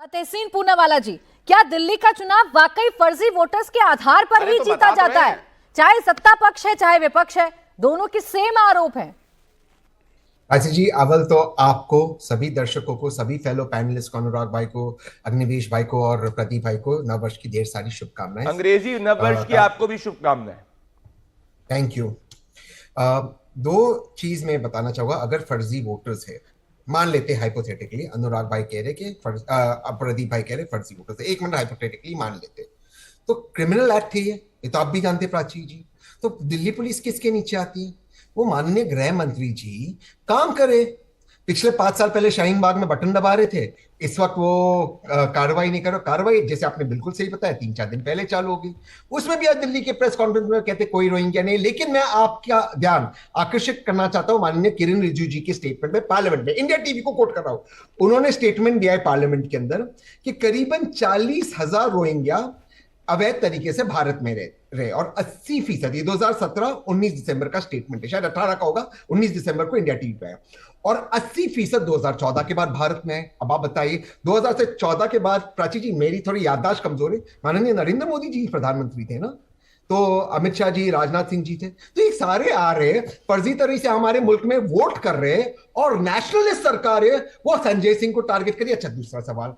तहसीन पूनावाला जी, क्या दिल्ली का चुनाव वाकई फर्जी वोटर्स के आधार पर ही जीता जाता है? चाहे सत्ता पक्ष है चाहे विपक्ष है, दोनों की सेम आरोप है। अच्छा जी, अव्वल तो आपको, सभी दर्शकों को, सभी फेलो पैनलिस्ट को, अनुराग भाई को, अग्निवेश भाई को और प्रदीप भाई को नववर्ष की ढेर सारी शुभकामनाएं। अंग्रेजी नववर्ष की आपको भी शुभकामनाएं। Thank you. दो चीज मैं बताना चाहूंगा। अगर फर्जी वोटर्स है, मान लेते हाइपोथेटिकली, अनुराग भाई कह रहे कि प्रदीप भाई कह रहे फर्जी वोटर्स है, एक मिनट हाइपोथेटिकली मान लेते, तो क्रिमिनल एक्ट है ये तो आप भी जानते प्राची जी। तो दिल्ली पुलिस किसके नीचे आती है? वो माननीय गृह मंत्री जी काम करे। पिछले 5 साल पहले शाहीन बाग में बटन दबा रहे थे, इस वक्त वो कार्रवाई नहीं करो। कार्रवाई जैसे आपने बिल्कुल सही बताया 3-4 दिन पहले चालू होगी, उसमें भी आज दिल्ली के प्रेस कॉन्फ्रेंस में कहते कोई रोहिंग्या नहीं। लेकिन मैं आपका ध्यान आकर्षित करना चाहता हूं माननीय किरण रिजिजू जी के स्टेटमेंट में पार्लियामेंट में, इंडिया टीवी को कोट कर रहा हूं। उन्होंने स्टेटमेंट दिया है पार्लियामेंट के अंदर कि करीबन 40,000 रोहिंग्या अवैध तरीके से भारत में रहे और 80%, 2017-19 दिसंबर का स्टेटमेंट है, शायद 18 का होगा, 19 दिसंबर को इंडिया टीवी पे आया, और 80% 2014 के बाद भारत में है। अब आप बताइए 2000 से 14 के बाद, प्राची जी मेरी थोड़ी याददाश्त कमजोर है, माननीय नरेंद्र मोदी जी प्रधानमंत्री थे ना, तो अमित शाह जी, राजनाथ सिंह जी थे, तो ये सारे आ रहे फर्जी तरीके से हमारे मुल्क में वोट कर रहे, और नेशनलिस्ट सरकार है वो संजय सिंह को टारगेट करिए। अच्छा, दूसरा सवाल,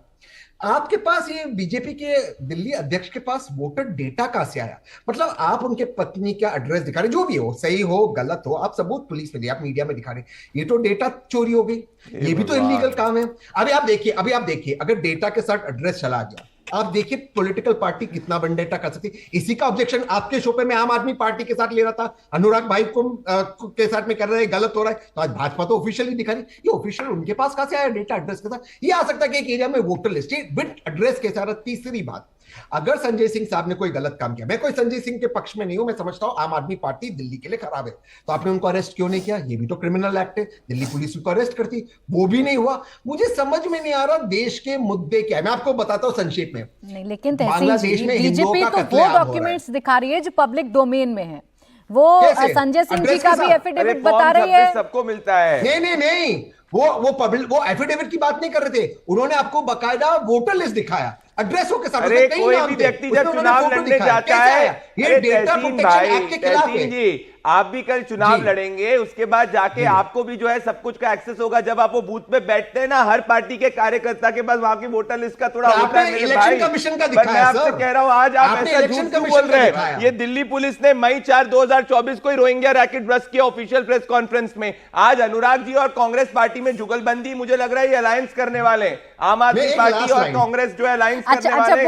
आपके पास ये बीजेपी के दिल्ली अध्यक्ष के पास वोटर डेटा कहां से आया? मतलब आप उनके पत्नी का एड्रेस दिखा रहे, जो भी हो, सही हो गलत हो, आप सबूत पुलिस में दिए, आप मीडिया में दिखा रहे, ये तो डेटा चोरी हो गई, ये भी तो इलीगल काम है। अभी आप देखिए अगर डेटा के साथ एड्रेस चला गया, आप देखिए पॉलिटिकल पार्टी कितना बड़ा डेटा कर सकती। इसी का ऑब्जेक्शन आपके शो पे मैं आम आदमी पार्टी के साथ ले रहा था, अनुराग भाई को के साथ में कर रहे, गलत हो रहा है, तो आज भाजपा तो ऑफिशियली दिखा रही, ये ऑफिशियल उनके पास कहां से आया डेटा एड्रेस के साथ? ये आ सकता है कि एक एरिया में वोटर लिस्ट विद एड्रेस के साथ। तीसरी बात, अगर संजय सिंह साहब ने कोई गलत काम किया, मैं कोई संजय सिंह के पक्ष में नहीं हूं, मैं समझता हूं आम आदमी पार्टी दिल्ली के लिए खराब है, तो आपने उनको अरेस्ट क्यों नहीं किया? ये भी तो क्रिमिनल एक्ट है, दिल्ली पुलिस उनको अरेस्ट करती, वो भी नहीं हुआ। मुझे समझ में नहीं आ रहा देश के मुद्दे क्या है। मैं आपको बताता हूं संक्षेप में। नहीं, लेकिन बांग्लादेश में बीजेपी तो वो डॉक्यूमेंट्स दिखा रही है जो पब्लिक डोमेन में है, वो संजय सिंह जी का भी एफिडेविट बता रही है, सबको मिलता है। नहीं, वो एफिडेविट की बात नहीं कर रहे थे, उन्होंने आपको बकायदा वोटर लिस्ट दिखाया एड्रेसों के साथ। अरे कोई भी व्यक्ति जब चुनाव लड़ने जाता है, ये तहसीन भाई, तहसीन जी, आप भी कल चुनाव लड़ेंगे, उसके बाद जाके आपको भी जो है सब कुछ का एक्सेस होगा। जब आप वो बूथ पे बैठते हैं ना, हर पार्टी के कार्यकर्ता के पास वहां की वोटर लिस्ट का थोड़ा होता है। इलेक्शन कमीशन का दिखाया, मैं आपसे कह रहा हूं, आज आप ऐसा झूठ क्यों बोल रहे हैं? ये दिल्ली पुलिस ने मई 4, 2024 को ही रोहिंग्या रैकेट बस्ट किया ऑफिशियल प्रेस कॉन्फ्रेंस में। आज अनुराग जी और कांग्रेस पार्टी में जुगलबंदी, मुझे लग रहा है ये अलायंस करने वाले, आम आदमी पार्टी और कांग्रेस जो अलायंस करने वाले,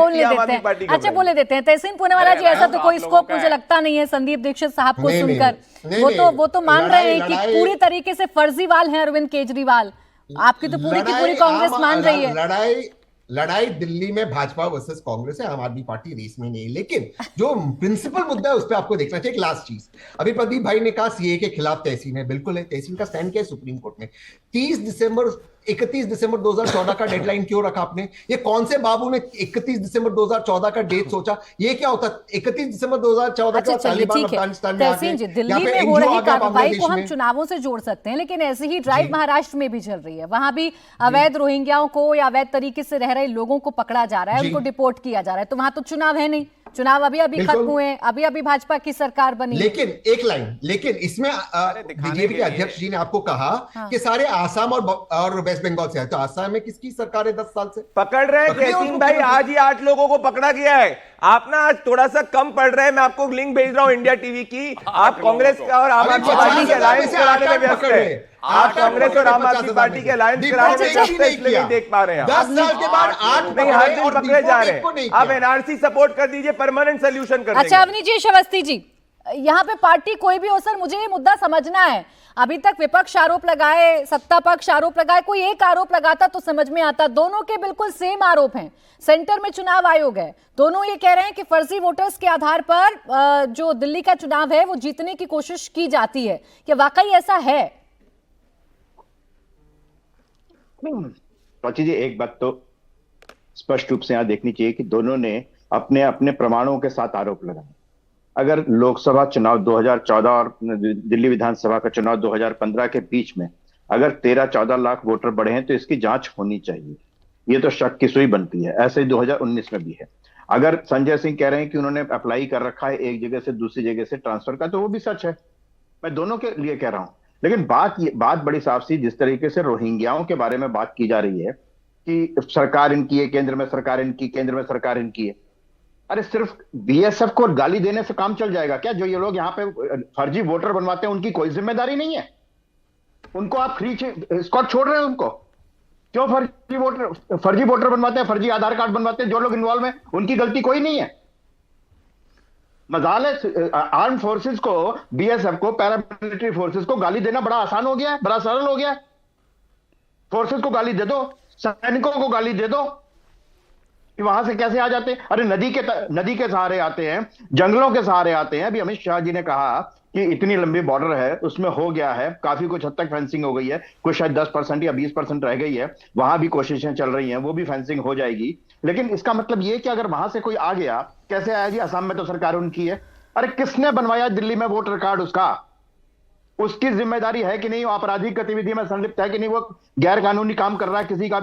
बोले देते हैं। तहसीन पूनावाला जी, ऐसा तो कोई स्कोप मुझे लगता नहीं है संदीप दीक्षित साहब को सुनकर। वो तो मान रहे हैं कि पूरी तरीके से फर्जीवाल हैं अरविंद केजरीवाल। आपकी तो पूरी की पूरी कांग्रेस मान रही है। लड़ाई दिल्ली में भाजपा वर्सेस कांग्रेस है, आम आदमी पार्टी रेस में नहीं है। लेकिन जो प्रिंसिपल मुद्दा है उस पर आपको देखना चाहिए। एक लास्ट चीज, अभी प्रदीप भाई ने कहा सीए के खिलाफ तहसीन है, बिल्कुल है, तहसीन का स्टैंड क्या है सुप्रीम कोर्ट में? 31 दिसंबर 2014 का डेडलाइन क्यों रखा आपने? ये कौन से बाबू ने 31 दिसंबर 2014 का डेट सोचा? ये क्या होता? 31 दिसंबर 2014 का तालिबान अफगानिस्तान में तहसीन जी, दिल्ली में हो रही कार्रवाई को हम चुनावों से जोड़ सकते हैं, लेकिन ऐसी ही ड्राइव महाराष्ट्र में भी चल रही है। वहां भी अवैध रोहिंग्याओं को या अवैध तरीके से रह रहे लोगों को पकड़ा जा रहा है, उनको डिपोर्ट किया जा रहा है। तो वहां तो चुनाव है नहीं, चुनाव अभी खत्म हुए, अभी भाजपा की सरकार बनी। लेकिन इसमें बीजेपी के अध्यक्ष जी ने आपको कहा कि सारे आसाम और वेस्ट बंगाल से है, तो आसाम में किसकी सरकार है 10 साल से? पकड़ रहे हैं तहसीन भाई, आज ही 8 लोगों को पकड़ा गया है। आप ना आज थोड़ा सा कम पढ़ रहे हैं, मैं आपको लिंक भेज रहा हूं इंडिया टीवी की। आप कांग्रेस और आम आदमी पार्टी के अलायंस कराने में व्यस्त है। आप कांग्रेस और आम आदमी पार्टी के अलायंस कराने में व्यस्त है, इसलिए नहीं देख पा रहे हैं। 10 साल के बाद 8 नहीं, हर दिन पकड़े जा रहे हैं। आप एनआरसी सपोर्ट कर दीजिए, परमानेंट सोल्यूशन कर देंगे। अच्छा अवनी जी, श्रावस्ती जी, यहाँ पे पार्टी कोई भी हो सर, मुझे ये मुद्दा समझना है। अभी तक विपक्ष आरोप लगाए, सत्ता पक्ष आरोप लगाए, कोई एक आरोप लगाता तो समझ में आता। दोनों के बिल्कुल सेम आरोप हैं। सेंटर में चुनाव आयोग है, दोनों ये कह रहे हैं कि फर्जी वोटर्स के आधार पर जो दिल्ली का चुनाव है वो जीतने की कोशिश की जाती है। क्या वाकई ऐसा है? प्राची जी, एक बात तो स्पष्ट रूप से यहां देखनी चाहिए कि दोनों ने अपने अपने प्रमाणों के साथ आरोप लगाए। अगर लोकसभा चुनाव 2014 और दिल्ली विधानसभा का चुनाव 2015 के बीच में अगर 13-14 लाख वोटर बढ़े हैं तो इसकी जांच होनी चाहिए। ये तो शक की सुई बनती है। ऐसे ही 2019 में भी है। अगर संजय सिंह कह रहे हैं कि उन्होंने अप्लाई कर रखा है एक जगह से दूसरी जगह से ट्रांसफर का, तो वो भी सच है, मैं दोनों के लिए कह रहा हूं। लेकिन बात बड़ी साफ सी, जिस तरीके से रोहिंग्याओं के बारे में बात की जा रही है कि सरकार इनकी है, केंद्र में सरकार इनकी, केंद्र में सरकार इनकी है। अरे सिर्फ बीएसएफ को गाली देने से काम चल जाएगा क्या? जो ये लोग यहाँ पे फर्जी वोटर बनवाते हैं उनकी कोई जिम्मेदारी नहीं है? उनको आप फ्री स्कॉट छोड़ रहे हैं उनको? क्यों फर्जी वोटर बनवाते हैं, फर्जी आधार कार्ड बनवाते हैं? जो लोग इन्वॉल्व हैं उनकी गलती कोई नहीं है। मजाल है आर्म फोर्सेस को, बीएसएफ को, पैरामिलिट्री फोर्सेस को गाली देना बड़ा आसान हो गया है, बड़ा सरल हो गया है। फोर्सेस को गाली दे दो, सैनिकों को गाली दे दो कि वहां से कैसे आ जाते हैं। अरे नदी के सहारे आते हैं, जंगलों के सहारे आते हैं। अभी अमित शाह जी ने कहा कि इतनी लंबी बॉर्डर है, उसमें हो गया है काफी कुछ हद तक फेंसिंग हो गई है, कुछ शायद 10% या 20% रह गई है, वहां भी कोशिशें चल रही हैं, वो भी फेंसिंग हो जाएगी। लेकिन इसका मतलब ये कि अगर वहां से कोई आ गया, कैसे आया जी? असम में तो सरकार उनकी है। अरे किसने बनवाया दिल्ली में वोटर कार्ड? उसकी जिम्मेदारी है कि नहीं? वो आपराधिक गतिविधि में संलिप्त है कि नहीं? वो गैर कानूनी काम कर रहा है, किसी का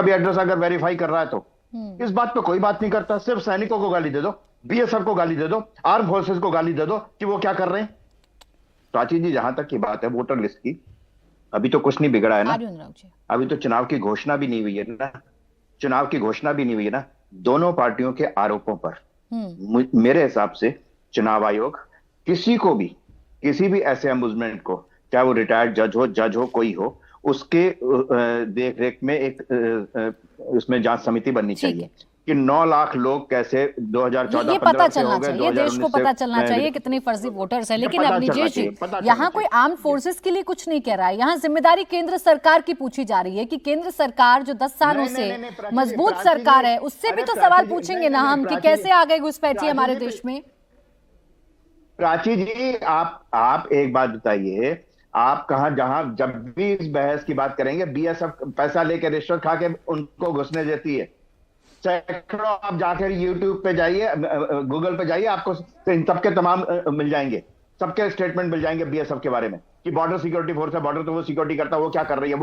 भी एड्रेस अगर वेरीफाई कर रहा है तो इस बात पे कोई बात नहीं करता। सिर्फ सैनिकों को गाली दे दो, बीएसएफ को गाली दे दो, आर्म फोर्सेस को गाली दे दो कि वो क्या कर रहे हैं। प्राची जी, जहां तक की बात है वोटर लिस्ट की, अभी तो कुछ नहीं बिगड़ा है ना, अभी तो चुनाव की घोषणा भी नहीं हुई है ना, दोनों पार्टियों के आरोपों पर मेरे हिसाब से चुनाव आयोग किसी भी ऐसे अम्बुजमेंट को, चाहे वो रिटायर्ड जज हो कोई हो, उसके देख रेख में एक उसमें जांच समिति बननी चाहिए कि 9 लाख लोग कैसे 2014 ये पता चलना चाहिए, देश को पता चलना चाहिए कितने फर्जी वोटर्स हैं। लेकिन अभिजीत जी, यहाँ कोई आर्म फोर्सेस के लिए कुछ नहीं कह रहा है, यहाँ जिम्मेदारी केंद्र सरकार की पूछी जा रही है कि केंद्र सरकार जो 10 सालों से मजबूत सरकार है, उससे भी तो सवाल पूछेंगे ना हम कि कैसे आ गए घुसपैठिए हमारे देश में। प्राची जी, आप एक बात बताइए, आप जहां जब भी इस बहस की बात करेंगे, बीएसएफ पैसा लेकर रिश्वत खा के उनको घुसने देती है। सैकड़ों आप जाकर यूट्यूब पे जाइए, गूगल पे जाइए, आपको इन सबके तमाम मिल जाएंगे, सबके स्टेटमेंट मिल जाएंगे बीएसएफ के बारे में कि बॉर्डर सिक्योरिटी फोर्स है, बॉर्डर तो वो सिक्योरिटी करता है, वो क्या कर रही है।